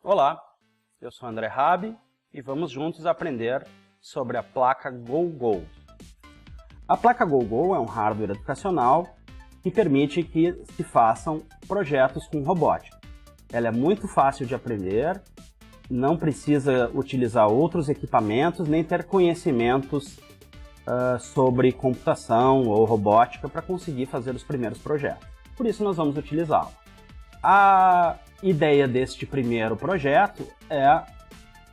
Olá, eu sou André Rabi e vamos juntos aprender sobre a placa GoGo. A placa GoGo é um hardware educacional que permite que se façam projetos com robótica. Ela é muito fácil de aprender, não precisa utilizar outros equipamentos nem ter conhecimentos sobre computação ou robótica para conseguir fazer os primeiros projetos. Por isso nós vamos utilizá-la. A ideia deste primeiro projeto é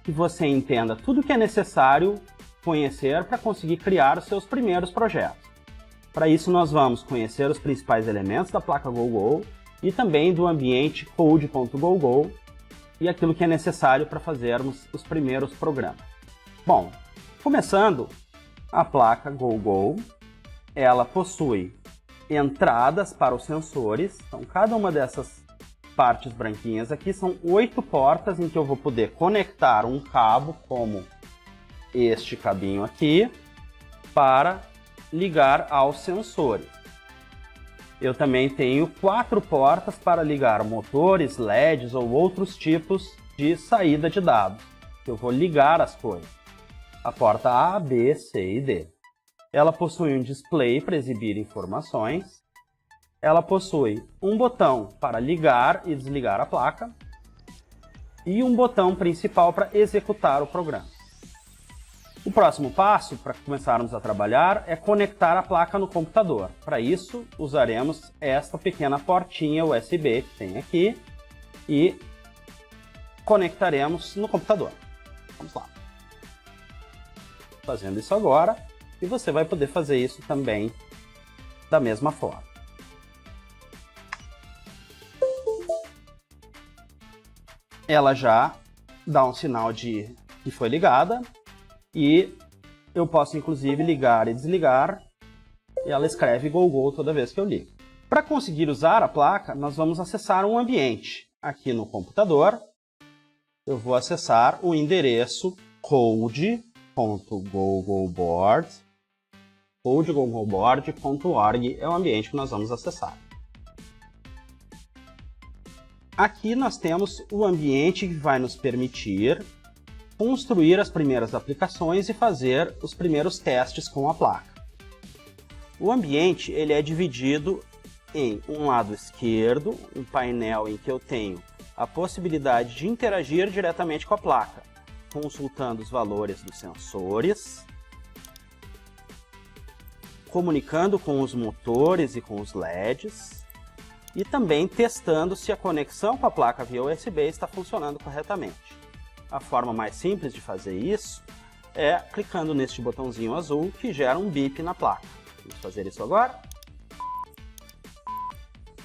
que você entenda tudo o que é necessário conhecer para conseguir criar os seus primeiros projetos. Para isso nós vamos conhecer os principais elementos da placa GoGo e também do ambiente code.gogo e aquilo que é necessário para fazermos os primeiros programas. Bom, começando, a placa GoGo, ela possui entradas para os sensores, então cada uma dessas partes branquinhas aqui são 8 portas em que eu vou poder conectar um cabo, como este cabinho aqui, para ligar aos sensores. Eu também tenho 4 portas para ligar motores, LEDs ou outros tipos de saída de dados. Eu vou ligar as coisas. A porta A, B, C e D. Ela possui um display para exibir informações. Ela possui um botão para ligar e desligar a placa e um botão principal para executar o programa. O próximo passo, para começarmos a trabalhar, é conectar a placa no computador. Para isso, usaremos esta pequena portinha USB que tem aqui e conectaremos no computador. Vamos lá. Fazendo isso agora, e você vai poder fazer isso também da mesma forma. Ela já dá um sinal de que foi ligada e eu posso inclusive ligar e desligar e ela escreve GoGo toda vez que eu ligo. Para conseguir usar a placa, nós vamos acessar um ambiente. Aqui no computador, eu vou acessar o endereço code.gogoboard.org é o ambiente que nós vamos acessar. Aqui nós temos o ambiente que vai nos permitir construir as primeiras aplicações e fazer os primeiros testes com a placa. O ambiente ele é dividido em um lado esquerdo, um painel em que eu tenho a possibilidade de interagir diretamente com a placa, consultando os valores dos sensores, comunicando com os motores e com os LEDs, e também testando se a conexão com a placa via USB está funcionando corretamente. A forma mais simples de fazer isso é clicando neste botãozinho azul que gera um bip na placa. Vamos fazer isso agora.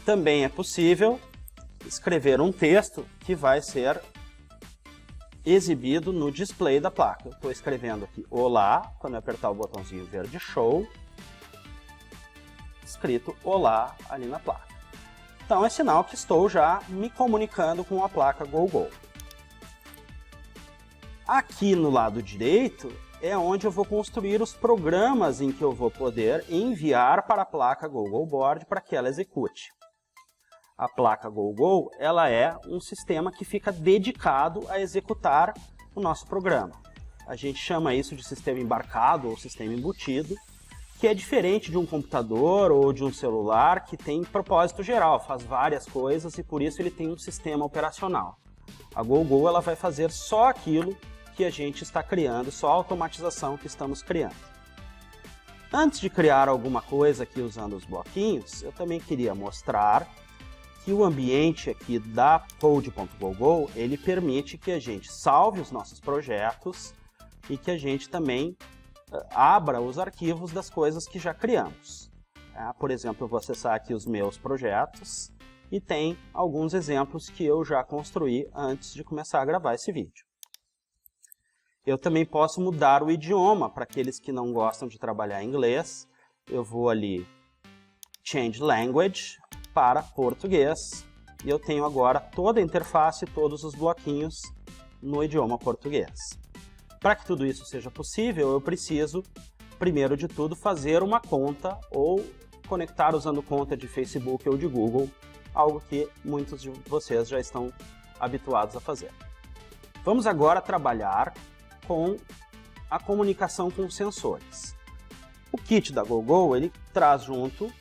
Também é possível escrever um texto que vai ser exibido no display da placa. Eu estou escrevendo aqui Olá, quando eu apertar o botãozinho verde Show, escrito Olá ali na placa. Então é sinal que estou já me comunicando com a placa GoGo. Aqui no lado direito é onde eu vou construir os programas em que eu vou poder enviar para a placa GoGo Board para que ela execute. A placa GoGo ela é um sistema que fica dedicado a executar o nosso programa. A gente chama isso de sistema embarcado ou sistema embutido, que é diferente de um computador ou de um celular que tem propósito geral, faz várias coisas e por isso ele tem um sistema operacional. A GoGo ela vai fazer só aquilo que a gente está criando, só a automatização que estamos criando. Antes de criar alguma coisa aqui usando os bloquinhos, eu também queria mostrar que o ambiente aqui da code.gogo, ele permite que a gente salve os nossos projetos e que a gente também abra os arquivos das coisas que já criamos. Por exemplo, eu vou acessar aqui os meus projetos e tem alguns exemplos que eu já construí antes de começar a gravar esse vídeo. Eu também posso mudar o idioma para aqueles que não gostam de trabalhar em inglês. Eu vou ali Change Language para português e eu tenho agora toda a interface, todos os bloquinhos no idioma português. Para que tudo isso seja possível, eu preciso, primeiro de tudo, fazer uma conta ou conectar usando conta de Facebook ou de Google, algo que muitos de vocês já estão habituados a fazer. Vamos agora trabalhar com a comunicação com os sensores. O kit da GoGo, ele traz junto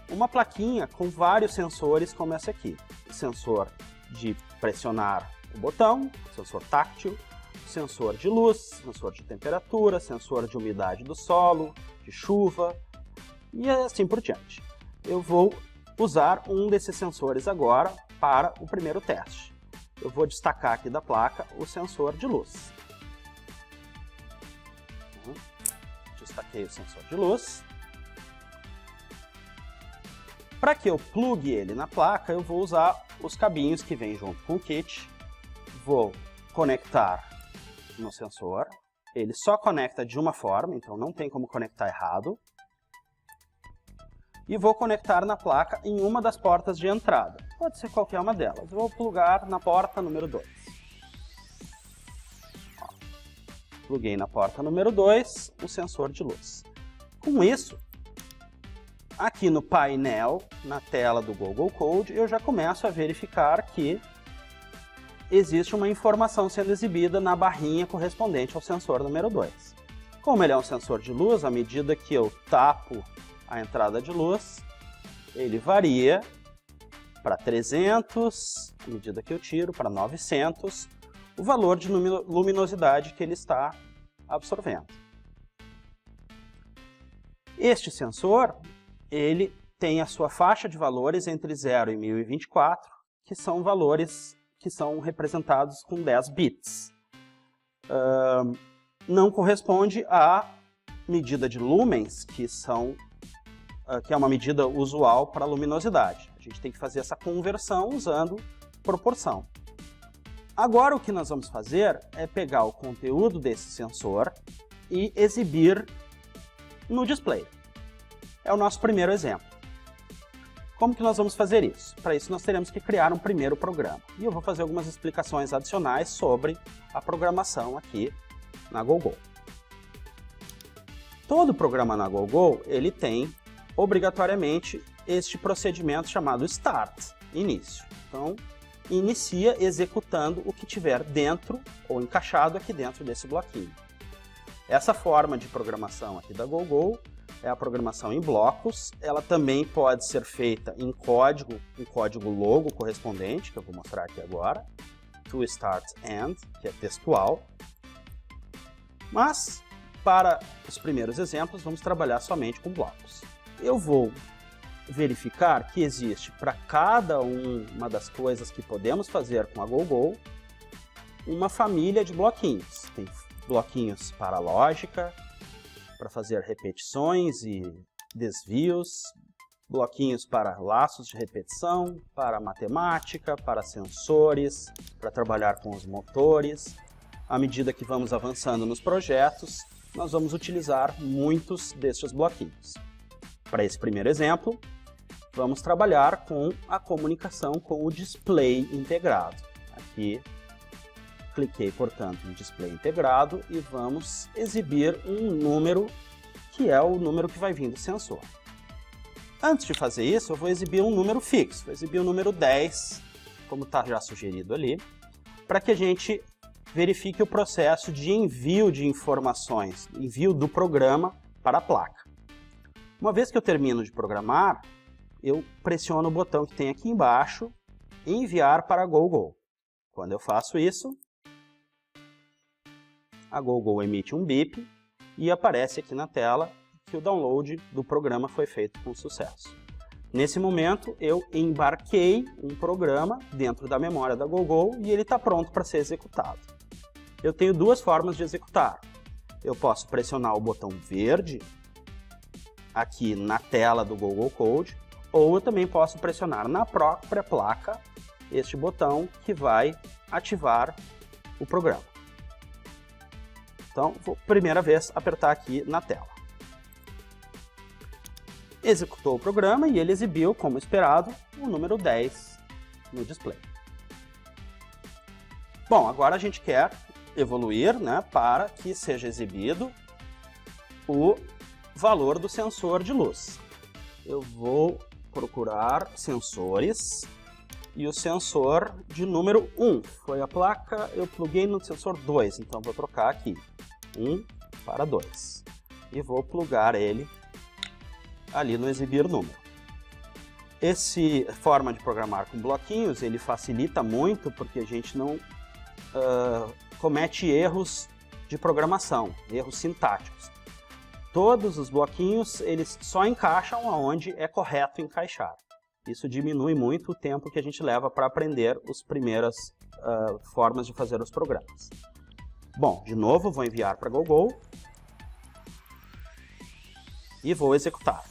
uma plaquinha com vários sensores como esse aqui. O sensor de pressionar o botão, sensor táctil, sensor de luz, sensor de temperatura, sensor de umidade do solo, de chuva e assim por diante. Eu vou usar um desses sensores agora para o primeiro teste. Eu vou destacar aqui da placa o sensor de luz. Destaquei o sensor de luz. Para que eu plugue ele na placa, eu vou usar os cabinhos que vêm junto com o kit. Vou conectar no sensor. Ele só conecta de uma forma, então não tem como conectar errado. E vou conectar na placa em uma das portas de entrada. Pode ser qualquer uma delas. Vou plugar na porta número 2. Pluguei na porta número 2 o sensor de luz. Com isso, aqui no painel, na tela do Google Code, eu já começo a verificar que existe uma informação sendo exibida na barrinha correspondente ao sensor número 2. Como ele é um sensor de luz, à medida que eu tapo a entrada de luz, ele varia para 300, à medida que eu tiro, para 900, o valor de luminosidade que ele está absorvendo. Este sensor, ele tem a sua faixa de valores entre 0 e 1024, que são valores que são representados com 10 bits. Não corresponde à medida de lumens, que é uma medida usual para luminosidade. A gente tem que fazer essa conversão usando proporção. Agora o que nós vamos fazer é pegar o conteúdo desse sensor e exibir no display. É o nosso primeiro exemplo. Como que nós vamos fazer isso? Para isso nós teremos que criar um primeiro programa. E eu vou fazer algumas explicações adicionais sobre a programação aqui na GoGo. Todo programa na GoGo, ele tem obrigatoriamente este procedimento chamado Start, início. Então, inicia executando o que tiver dentro ou encaixado aqui dentro desse bloquinho. Essa forma de programação aqui da GoGo é a programação em blocos. Ela também pode ser feita em código, um código logo correspondente, que eu vou mostrar aqui agora, to start end, que é textual. Mas, para os primeiros exemplos, vamos trabalhar somente com blocos. Eu vou verificar que existe para cada uma das coisas que podemos fazer com a GoGo uma família de bloquinhos. Tem bloquinhos para lógica, para fazer repetições e desvios, bloquinhos para laços de repetição, para matemática, para sensores, para trabalhar com os motores. À medida que vamos avançando nos projetos, nós vamos utilizar muitos destes bloquinhos. Para esse primeiro exemplo, vamos trabalhar com a comunicação com o display integrado. Aqui, cliquei, portanto, em display integrado e vamos exibir um número que é o número que vai vir do sensor. Antes de fazer isso, eu vou exibir um número fixo, vou exibir o número 10, como está já sugerido ali, para que a gente verifique o processo de envio de informações, envio do programa para a placa. Uma vez que eu termino de programar, eu pressiono o botão que tem aqui embaixo, enviar para a GoGo. Quando eu faço isso, a GoGo emite um bip e aparece aqui na tela que o download do programa foi feito com sucesso. Nesse momento, eu embarquei um programa dentro da memória da GoGo e ele está pronto para ser executado. Eu tenho duas formas de executar. Eu posso pressionar o botão verde aqui na tela do Google Code, ou eu também posso pressionar na própria placa este botão que vai ativar o programa. Então, vou primeira vez apertar aqui na tela. Executou o programa e ele exibiu, como esperado, o número 10 no display. Bom, agora a gente quer evoluir, né, para que seja exibido o valor do sensor de luz. Eu vou procurar sensores e o sensor de número 1. Foi a placa, eu pluguei no sensor 2, então vou trocar aqui, 1 para 2. E vou plugar ele ali no exibir número. Essa forma de programar com bloquinhos, ele facilita muito porque a gente não comete erros de programação, erros sintáticos. Todos os bloquinhos, eles só encaixam aonde é correto encaixar. Isso diminui muito o tempo que a gente leva para aprender as primeiras formas de fazer os programas. Bom, de novo, vou enviar para GoGo e vou executar.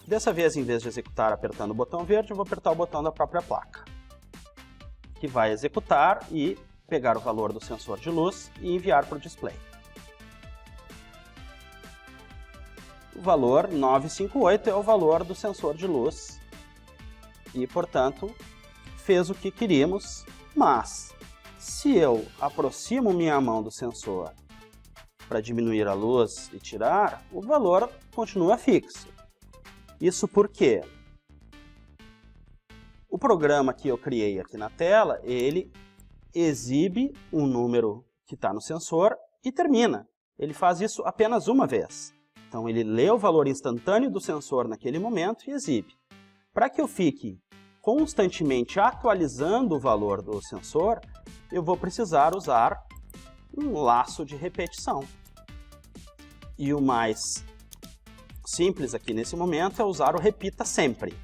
Dessa vez, em vez de executar apertando o botão verde, eu vou apertar o botão da própria placa, que vai executar e pegar o valor do sensor de luz e enviar para o display. O valor 958 é o valor do sensor de luz e, portanto, fez o que queríamos, mas se eu aproximo minha mão do sensor para diminuir a luz e tirar, o valor continua fixo. Isso porque o programa que eu criei aqui na tela, ele exibe um número que está no sensor e termina. Ele faz isso apenas uma vez. Então ele lê o valor instantâneo do sensor naquele momento e exibe. Para que eu fique constantemente atualizando o valor do sensor, eu vou precisar usar um laço de repetição. E o mais simples aqui nesse momento é usar o repita sempre.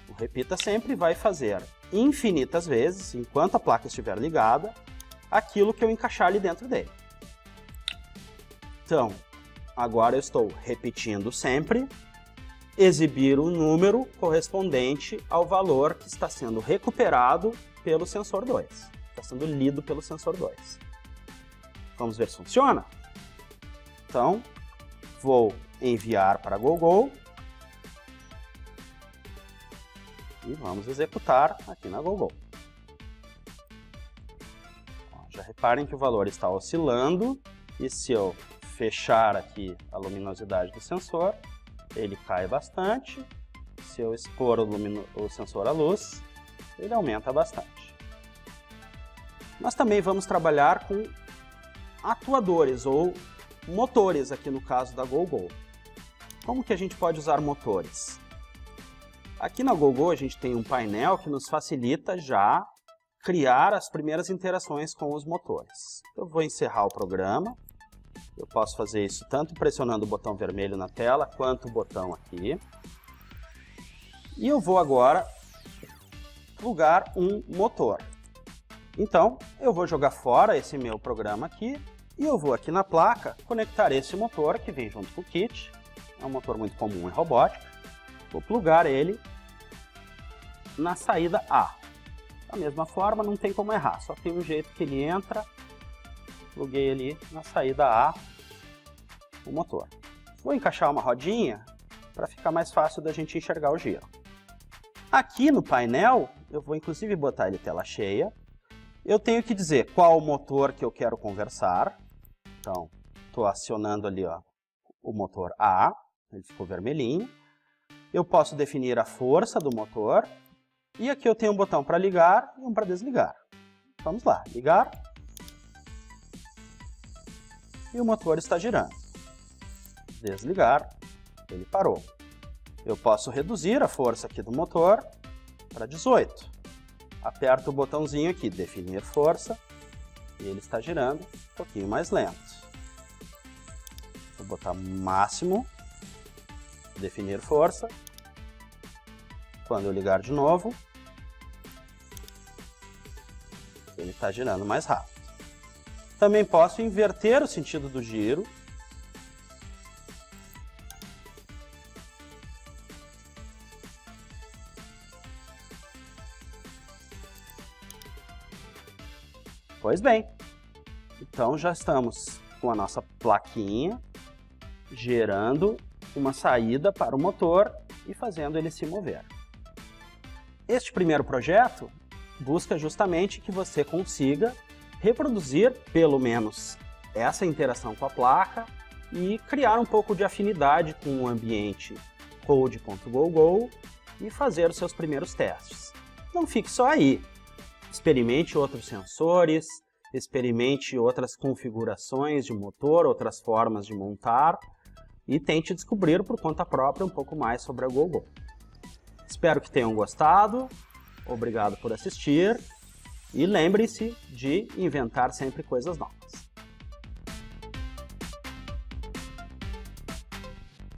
O repita sempre vai fazer infinitas vezes, enquanto a placa estiver ligada, aquilo que eu encaixar ali dentro dele. Então, agora eu estou repetindo sempre, exibir o número correspondente ao valor que está sendo recuperado pelo sensor 2. Está sendo lido pelo sensor 2. Vamos ver se funciona? Então, vou enviar para GoGo e vamos executar aqui na GoGo. Já reparem que o valor está oscilando e se eu fechar aqui a luminosidade do sensor, ele cai bastante. Se eu expor o sensor à luz, ele aumenta bastante. Nós também vamos trabalhar com atuadores ou motores aqui no caso da GoGo. Como que a gente pode usar motores? Aqui na GoGo a gente tem um painel que nos facilita já criar as primeiras interações com os motores. Eu vou encerrar o programa. Eu posso fazer isso tanto pressionando o botão vermelho na tela, quanto o botão aqui. E eu vou agora plugar um motor. Então, eu vou jogar fora esse meu programa aqui, e eu vou aqui na placa conectar esse motor que vem junto com o kit. É um motor muito comum em robótica. Vou plugar ele na saída A. Da mesma forma, não tem como errar, só tem um jeito que ele entra. Pluguei ali na saída A o motor. Vou encaixar uma rodinha para ficar mais fácil da gente enxergar o giro. Aqui no painel, eu vou inclusive botar ele tela cheia. Eu tenho que dizer qual o motor que eu quero conversar. Então, estou acionando ali o motor A, ele ficou vermelhinho. Eu posso definir a força do motor. E aqui eu tenho um botão para ligar e um para desligar. Vamos lá, ligar. E o motor está girando. Desligar, ele parou. Eu posso reduzir a força aqui do motor para 18. Aperto o botãozinho aqui, definir força, e ele está girando um pouquinho mais lento. Vou botar máximo, definir força. Quando eu ligar de novo, ele está girando mais rápido. Também posso inverter o sentido do giro. Pois bem, então já estamos com a nossa plaquinha gerando uma saída para o motor e fazendo ele se mover. Este primeiro projeto busca justamente que você consiga reproduzir pelo menos essa interação com a placa e criar um pouco de afinidade com o ambiente code.gogo e fazer os seus primeiros testes. não fique só aí. Experimente outros sensores, experimente outras configurações de motor, outras formas de montar e tente descobrir por conta própria um pouco mais sobre a GoGo. Espero que tenham gostado, obrigado por assistir e lembre-se de inventar sempre coisas novas.